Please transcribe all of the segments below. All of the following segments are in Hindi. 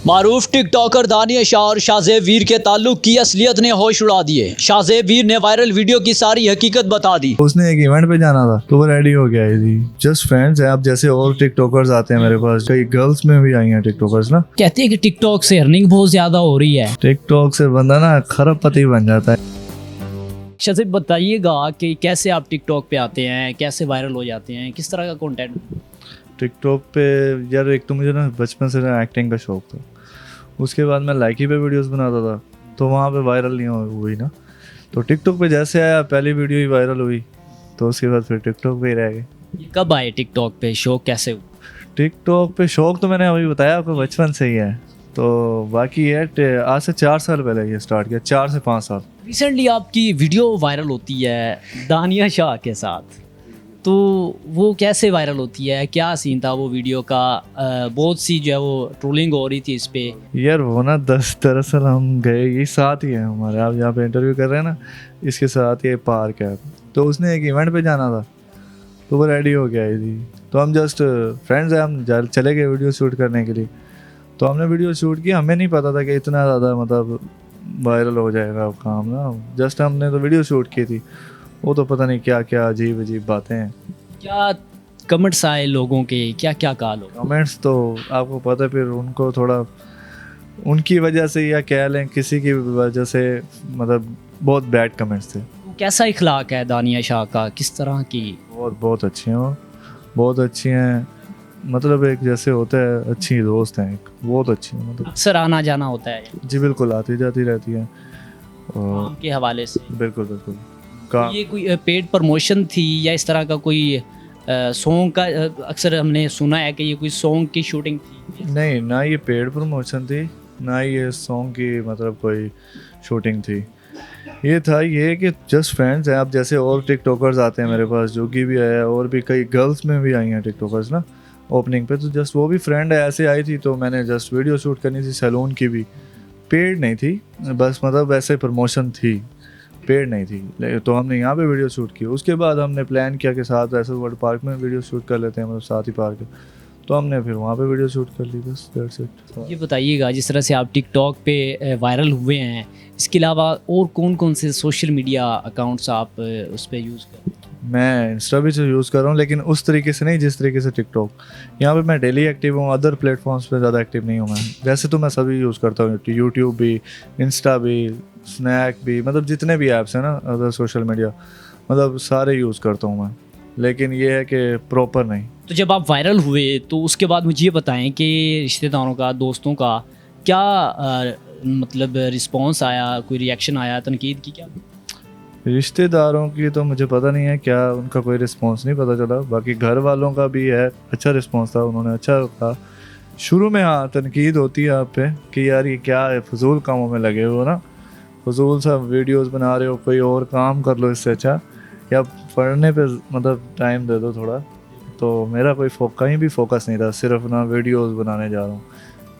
मारूफ टिकटॉकर दानिया शाह और शाहज़ेब वीर के ताल्लुक की असलियत ने होश उड़ा दिए। शाहज़ेब वीर ने वायरल वीडियो की सारी हकीकत बता दी। उसने एक इवेंट पे जाना था तो वो रेडी हो गया थी। जस्ट फ्रेंड्स है, अब जैसे और टिकटॉकर्स आते हैं मेरे पास, कई गर्ल्स में भी आई हैं टिकटॉकर्स ना। कहते हैं कि टिकटॉक से अर्निंग बहुत ज्यादा हो रही है। टिकटॉक से बंदा ना खरबपति बन जाता है। शाहज़ेब बताइएगा कि कैसे आप टिकटॉक पे आते हैं, कैसे वायरल हो जाते हैं, किस तरह का कंटेंट? टिकटॉक पे यार एक तो मुझे ना बचपन से ना एक्टिंग का शौक था। उसके बाद मैं लाइकी पे वीडियोस बनाता था तो वहाँ पे वायरल नहीं हुई ना। तो टिकटॉक पे जैसे आया पहली वीडियो ही वायरल हुई तो उसके बाद फिर टिकटॉक पे ही रह गए। कब आए टिकटॉक पे, शौक कैसे हुआ? टिकटॉक पे शौक तो मैंने अभी बताया आपको बचपन से ही है। तो बाकी है आज से 4 साल पहले ये स्टार्ट किया, 4 से 5 साल। रिसेंटली आपकी वीडियो वायरल होती है दानिया शाह के साथ, तो वो कैसे वायरल होती है, क्या सीन था वो वीडियो का? बहुत सी जो है वो ट्रोलिंग हो रही थी इस पे। यार वो ना दरअसल हम गए, ये साथ ही है हमारे, आप यहाँ पे इंटरव्यू कर रहे हैं ना, इसके साथ ये पार्क है। तो उसने एक इवेंट पे जाना था तो वो रेडी हो गया थी। तो हम जस्ट फ्रेंड्स हैं, हम चले गए वीडियो शूट करने के लिए। तो हमने वीडियो शूट किया, हमें नहीं पता था कि इतना ज़्यादा मतलब वायरल हो जाएगा काम ना। जस्ट हमने तो वीडियो शूट की थी, वो तो पता नहीं क्या क्या अजीब अजीब बातें हैं। क्या कमेंट्स आए लोगों के, क्या क्या कहा लोग? कमेंट्स तो आपको पता है, फिर उनको थोड़ा उनकी वजह से या कह लें किसी की वजह से मतलब बहुत बैड कमेंट्स थे। कैसा इखलाक है दानिया शाह का, किस तरह की? बहुत अच्छी हैं वो, बहुत अच्छी हैं। मतलब एक जैसे होता है अच्छी दोस्त हैं, एक बहुत अच्छी हैं मतलब। अक्सर आना जाना होता है जी बिल्कुल, आती जाती रहती हैं। और काम के हवाले से? बिल्कुल बिल्कुल काम। ये कोई पेड प्रमोशन थी या इस तरह का कोई सॉन्ग का? अक्सर हमने सुना है कि ये कोई सॉन्ग की शूटिंग थी। नहीं, ना ये पेड प्रमोशन थी, ना ये सॉन्ग की मतलब कोई शूटिंग थी। ये था ये कि जस्ट फ्रेंड्स हैं, अब जैसे और टिकटॉकर्स आते हैं मेरे पास, जो कि भी आया, और भी कई गर्ल्स में भी आई हैं टिकटॉकर्स ना ओपनिंग पे। तो जस्ट वो भी फ्रेंड है ऐसे आई थी, तो मैंने जस्ट वीडियो शूट करनी थी सैलून की भी। पेड नहीं थी, बस मतलब वैसे प्रमोशन थी, पेड नहीं थी। तो हमने यहाँ पे वीडियो शूट की। उसके बाद हमने प्लान किया कि साथ ऐसे वर्ल्ड पार्क में वीडियो शूट कर लेते हैं, मतलब साथ ही पार्क है। तो हमने फिर वहाँ पे वीडियो शूट कर ली, बस दैट्स इट। ये बताइएगा, जिस तरह से आप टिकटॉक पे वायरल हुए हैं, इसके अलावा और कौन कौन से सोशल मीडिया अकाउंट्स आप उस पर यूज़ करते हैं? मैं इंस्टा भी यूज़ कर रहा हूँ, लेकिन उस तरीके से नहीं जिस तरीके से टिकटॉक। यहाँ पे मैं डेली एक्टिव हूँ, अदर प्लेटफॉर्म्स पे ज़्यादा एक्टिव नहीं हूँ मैं। वैसे तो मैं सभी यूज़ करता हूँ, यूट्यूब भी, इंस्टा भी, स्नैक भी, मतलब जितने भी ऐप्स हैं ना अदर सोशल मीडिया, मतलब सारे यूज़ करता हूँ मैं। लेकिन ये है कि प्रॉपर नहीं। तो जब आप वायरल हुए तो उसके बाद मुझे ये बताएं कि रिश्तेदारों का, दोस्तों का क्या मतलब रिस्पॉन्स आया, कोई रिएक्शन आया, तनकीद की क्या? रिश्तेदारों की तो मुझे पता नहीं है, क्या उनका कोई रिस्पांस नहीं पता चला। बाकी घर वालों का भी है, अच्छा रिस्पांस था, उन्होंने अच्छा कहा। शुरू में हाँ तनकीद होती है आप पे कि यार ये क्या है, फजूल कामों में लगे हो ना, फजूल सा वीडियोस बना रहे हो, कोई और काम कर लो इससे अच्छा, या पढ़ने पे मतलब टाइम दे दो थोड़ा। तो मेरा कोई कहीं भी फोकस नहीं था, सिर्फ ना वीडियोस बनाने जा रहा हूँ,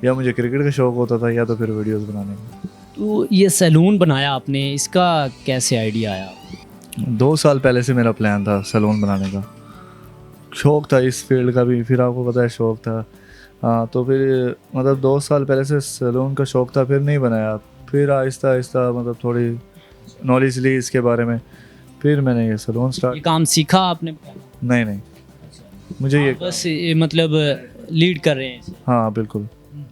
या मुझे क्रिकेट का शौक होता था या तो फिर वीडियोस बनाने का। तो ये सैलून बनाया आपने, इसका कैसे आइडिया आया? 2 साल पहले से मेरा प्लान था सैलून बनाने का, शौक था इस फील्ड का भी, फिर आपको पता है शौक था। हाँ, तो फिर मतलब 2 साल पहले से सैलून का शौक था, फिर नहीं बनाया। फिर आहिस्ता आहिस्ता मतलब थोड़ी नॉलेज ली इसके बारे में, फिर मैंने ये सैलून ये स्टार्ट। काम सीखा आपने? नहीं, मुझे ये बस ये मतलब लीड कर रहे हैं इसे? हाँ बिल्कुल,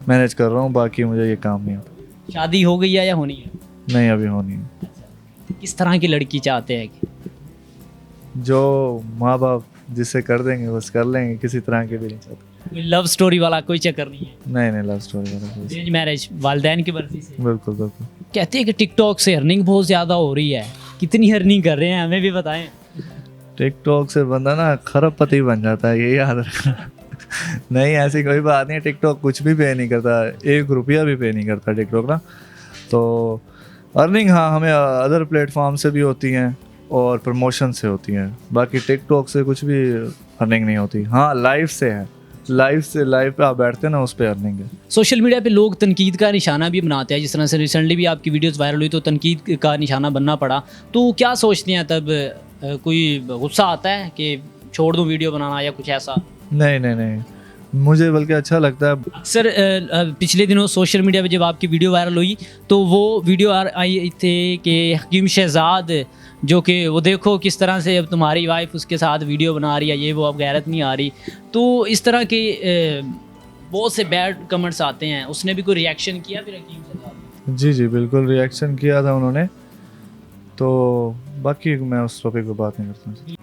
मैनेज कर रहा हूँ, बाकी मुझे ये काम नहीं आता। शादी हो गई है या होनी है? नहीं, अभी होनी है। किस तरह की लड़की चाहते हैं कि? जो माँ बाप जिससे कर देंगे बस कर लेंगे, किसी तरह के भी नहीं चाहते। कोई लव स्टोरी वाला कोई चक्कर नहीं है? नहीं, लव स्टोरी वाला कोई। अरेंज मैरिज, वालिदैन की मर्जी से? बिल्कुल बिल्कुल। कहते हैं कि टिकटॉक से अर्निंग बहुत ज़्यादा हो रही है, कितनी अर्निंग कर रहे हैं, हमें भी बताएं। टिकटॉक से बंदा ना खरबपति बन जाता है, ये याद रखना। नहीं, ऐसी कोई बात नहीं है, टिकटॉक कुछ भी पे नहीं करता, 1 रुपया भी पे नहीं करता टिकटॉक ना। तो अर्निंग हाँ हमें अदर प्लेटफॉर्म से भी होती हैं और प्रमोशन से होती हैं, बाकी टिकटॉक से कुछ भी अर्निंग नहीं होती। हाँ लाइव से है, लाइव पे आप बैठते हैं ना, उस पर अर्निंग है। सोशल मीडिया पे लोग तनकीद का निशाना भी बनाते हैं, जिस तरह से रिसेंटली भी आपकी वीडियोस वायरल हुई तो तनकीद का निशाना बनना पड़ा। तो क्या सोचते हैं तब, कोई गुस्सा आता है कि छोड़ दूँ वीडियो बनाना या कुछ ऐसा? नहीं, मुझे बल्कि अच्छा लगता है। सर पिछले दिनों सोशल मीडिया पे जब आपकी वीडियो वायरल हुई तो वो वीडियो आई थे कि हकीम शहजाद जो कि वो देखो किस तरह से अब तुम्हारी वाइफ उसके साथ वीडियो बना रही है, ये वो, अब गैरत नहीं आ रही। तो इस तरह के बहुत से बैड कमेंट्स आते हैं, उसने भी कोई रिएक्शन किया फिर हकीम शहजाद? जी जी बिल्कुल रिएक्शन किया था उन्होंने, तो बाकी मैं उस टॉपिक पर बात नहीं करता।